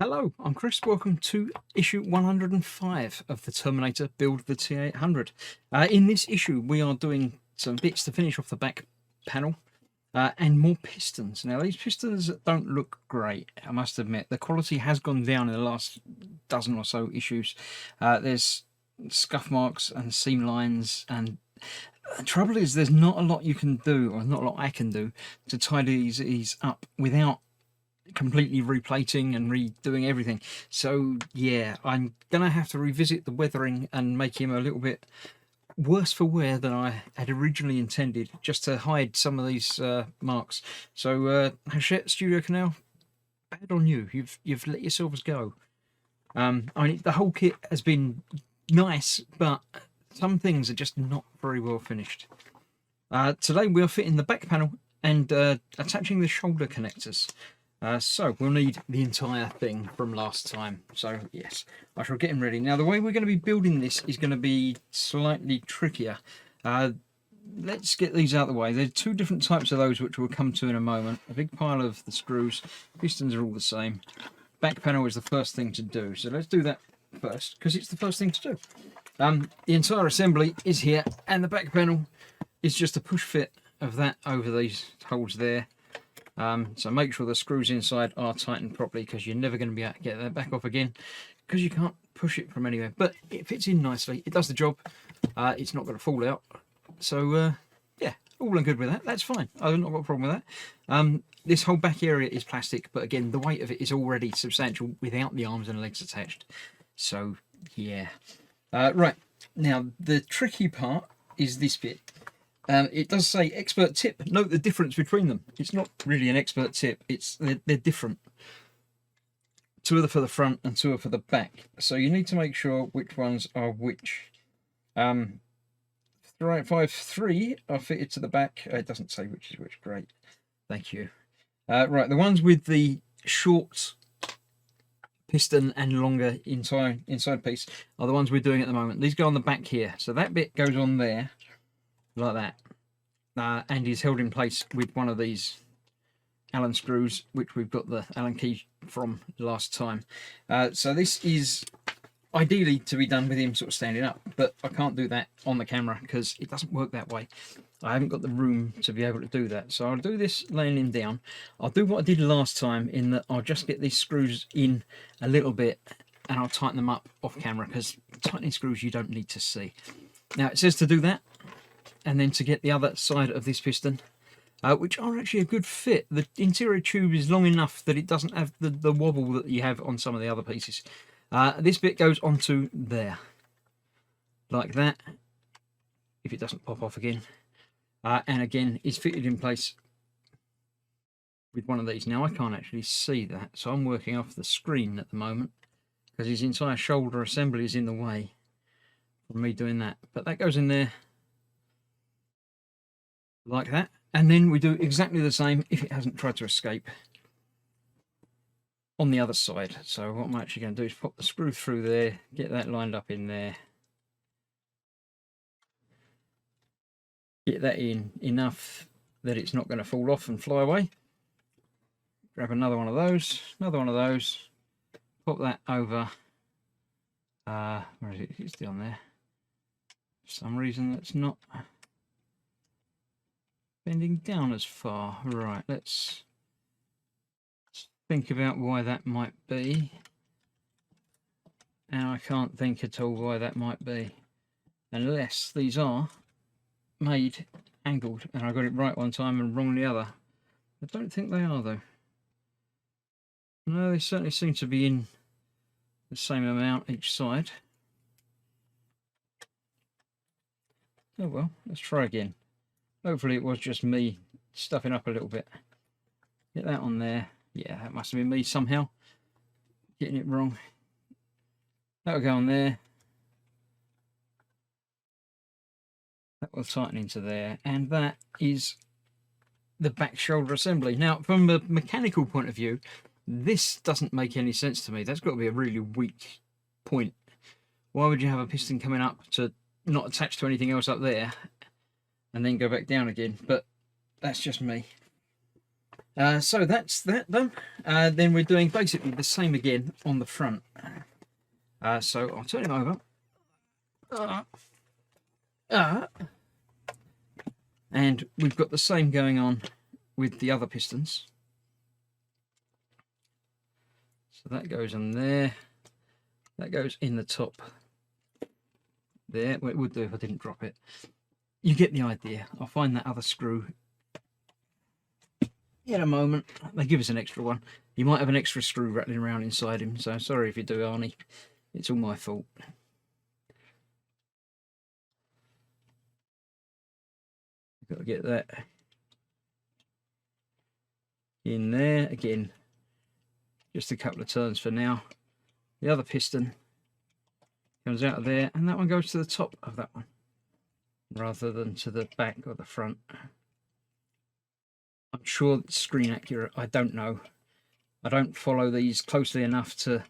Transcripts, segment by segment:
Hello, I'm Chris. Welcome to issue 105 of the Terminator Build the T800. In this issue, we are doing some bits to finish off the back panel and more pistons. Now, these pistons don't look great, I must admit. The quality has gone down in the last dozen or so issues. There's scuff marks and seam lines, and the trouble is there's not a lot you can do, or not a lot I can do, to tidy these up without completely replating and redoing everything. So yeah, I'm gonna have to revisit the weathering and make him a little bit worse for wear than I had originally intended, just to hide some of these marks. So Hachette Studio Canal, bad on you. You've let yourselves go. I mean, the whole kit has been nice, but some things are just not very well finished. Today we are fitting the back panel and attaching the shoulder connectors. So we'll need the entire thing from last time. So yes, I shall get him ready. Now the way we're going to be building this is going to be slightly trickier. Let's get these out of the way. There's two different types of those which we'll come to in a moment. A big pile of the screws. Pistons are all the same. Back panel is the first thing to do. So let's do that first, because it's the first thing to do. The entire assembly is here, and the back panel is just a push fit of that over these holes there. So make sure the screws inside are tightened properly, because you're never going to be able to get that back off again, because you can't push it from anywhere. But it fits in nicely. It does the job. It's not going to fall out. So yeah, all good with that. That's fine. I've not got a problem with that. This whole back area is plastic, but again, the weight of it is already substantial without the arms and legs attached. So yeah. Right, now the tricky part is this bit. It does say expert tip. Note the difference between them. It's not really an expert tip. They're different. Two are for the front and two are for the back. So you need to make sure which ones are which. 3 are fitted to the back. It doesn't say which is which. Great. Thank you. Right, the ones with the short piston and longer inside piece are the ones we're doing at the moment. These go on the back here. So that bit goes on there. Like that, and is held in place with one of these Allen screws, which we've got the Allen key from last time. So this is ideally to be done with him sort of standing up, but I can't do that on the camera because it doesn't work that way. I haven't got the room to be able to do that. So I'll do this laying him down. I'll do what I did last time, in that I'll just get these screws in a little bit and I'll tighten them up off camera, because tightening screws you don't need to see. Now it says to do that, and then to get the other side of this piston, which are actually a good fit. The interior tube is long enough that it doesn't have the wobble that you have on some of the other pieces. This bit goes onto there, like that, if it doesn't pop off again. And again, is fitted in place with one of these. Now I can't actually see that, so I'm working off the screen at the moment, because his entire shoulder assembly is in the way from me doing that. But that goes in there, like that, and then we do exactly the same if it hasn't tried to escape on the other side. So what I'm actually going to do is pop the screw through there, get that lined up in there, get that in enough that it's not going to fall off and fly away. Grab another one of those, pop that over. Where is it? It's down there. For some reason that's not bending down as far. Right, let's think about why that might be. And I can't think at all why that might be, unless these are made angled and I got it right one time and wrong the other. I don't think they are, though. No, they certainly seem to be in the same amount each side. Oh well, let's try again. Hopefully it was just me stuffing up a little bit. Get that on there. Yeah, that must have been me somehow getting it wrong. That'll go on there. That will tighten into there. And that is the back shoulder assembly. Now, from a mechanical point of view, this doesn't make any sense to me. That's got to be a really weak point. Why would you have a piston coming up to not attach to anything else up there and then go back down again? But that's just me. So that's that done. Then we're doing basically the same again on the front. So I'll turn him over. And we've got the same going on with the other pistons. So that goes on there. That goes in the top there. Well, it would do if I didn't drop it. You get the idea. I'll find that other screw in a moment. They give us an extra one. You might have an extra screw rattling around inside him, so sorry if you do, Arnie. It's all my fault. Got to get that in there again. Just a couple of turns for now. The other piston comes out of there, and that one goes to the top of that one rather than to the back or the front. I'm sure it's screen accurate. I don't know. I don't follow these closely enough to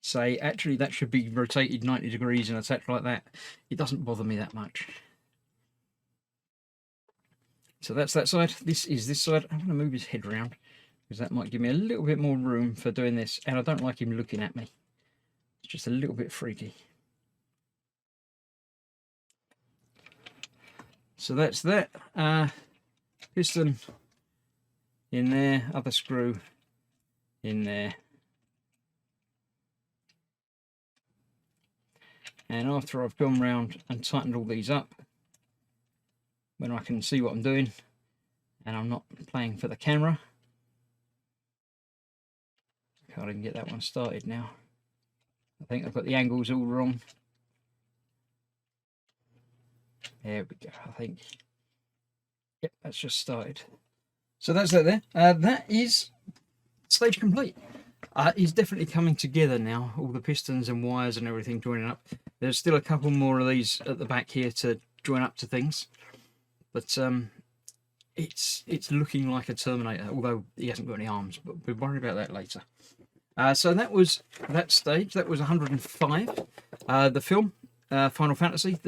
say actually that should be rotated 90 degrees and attached like that. It doesn't bother me that much. So that's that side. This is this side. I'm going to move his head around because that might give me a little bit more room for doing this, and I don't like him looking at me. It's just a little bit freaky. So that's that. Piston in there, other screw in there. And after I've gone round and tightened all these up, when I can see what I'm doing and I'm not playing for the camera, can't even get that one started now. I think I've got the angles all wrong. There we go, I think. Yep, that's just started. So that's that there. That is stage complete. It's definitely coming together now, all the pistons and wires and everything joining up. There's still a couple more of these at the back here to join up to things. But it's looking like a Terminator, although he hasn't got any arms, but we'll worry about that later. So that was that stage. That was 105. The film, Final Fantasy,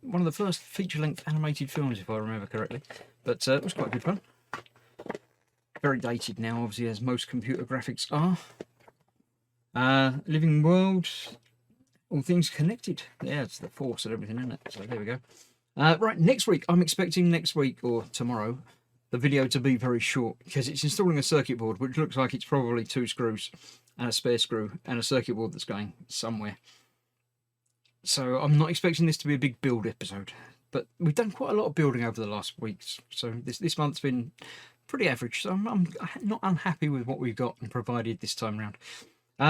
one of the first feature-length animated films, if I remember correctly. But it was quite good fun. Very dated now, obviously, as most computer graphics are. Living world, all things connected. Yeah, it's the Force and everything, isn't it? So there we go. Right, next week, I'm expecting next week or tomorrow the video to be very short because it's installing a circuit board, which looks like it's probably 2 screws and a spare screw and a circuit board that's going somewhere. So I'm not expecting this to be a big build episode, but we've done quite a lot of building over the last weeks. So this month's been pretty average. So I'm not unhappy with what we've got and provided this time around.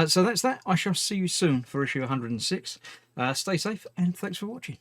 So that's that. I shall see you soon for issue 106. Stay safe and thanks for watching.